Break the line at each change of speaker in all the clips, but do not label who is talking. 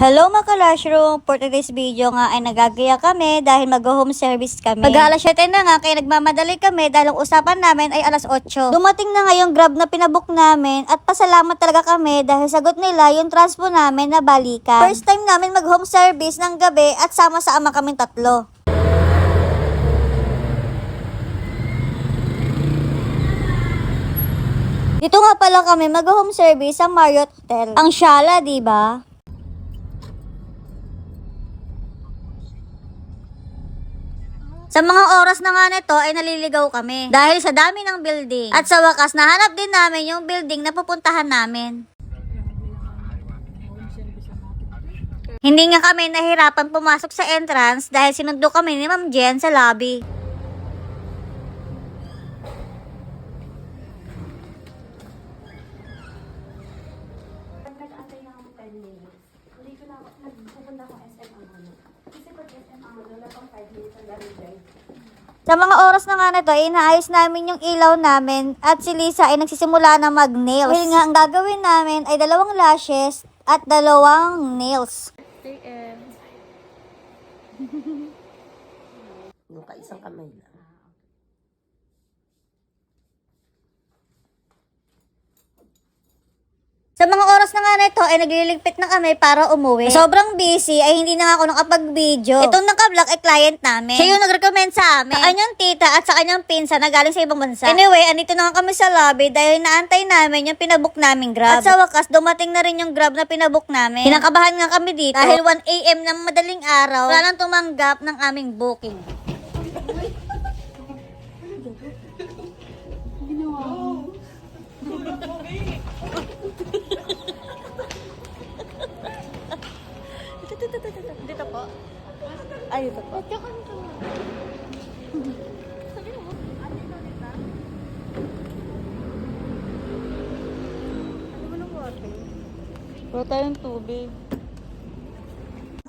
Hello mga ka-Lushroom! For today's video nga ay nagagaya kami dahil mag-home service kami. Mag-alas 7 na nga kaya nagmamadali kami dahil ang usapan namin ay alas 8. Dumating na nga yung Grab na pinabook namin at pasalamat talaga kami dahil sagot nila yung transpo namin na balikan. First time namin mag-home service ng gabi at sama-sama kaming tatlo. Dito nga pala kami mag-home service sa Marriott Hotel. Ang syala, di ba? Sa mga oras na nga nito ay naliligaw kami dahil sa dami ng building. At sa wakas nahanap din namin yung building na pupuntahan namin. Hindi nga kami nahirapan pumasok sa entrance dahil sinundo kami ni Ma'am Jen sa lobby. Sa mga oras na nga na to, inaayos namin yung ilaw namin at si Lisa ay nagsisimula na mag-nails. Dahil nga ang gagawin namin ay 2 lashes at 2 nails.
Yung kaisang kamay lang.
Sa mga oras na nga na ito ay nagliligpit na kami para umuwi. Sobrang busy ay hindi na nga ako nakapag-video. Itong naka-vlog ay client namin. Siya yung nag-recommend sa amin. Sa kanyang tita at sa kanyang pinsan na galing sa ibang bansa. Anyway, andito na nga kami sa lobby dahil naantay namin yung pinabook naming Grab. At sa wakas, dumating na rin yung Grab na pinabook namin. Kinakabahan nga kami dito dahil 1 AM ng madaling araw wala nang tumanggap ng aming booking. Dito po. Ay, ito po.
Wala tayong tubig.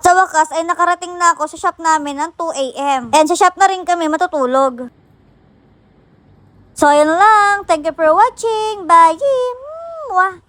Sa wakas ay nakarating na ako sa shop namin ng 2 AM. And sa shop na rin kami matutulog. So, ayun lang. Thank you for watching. Bye! Mwah!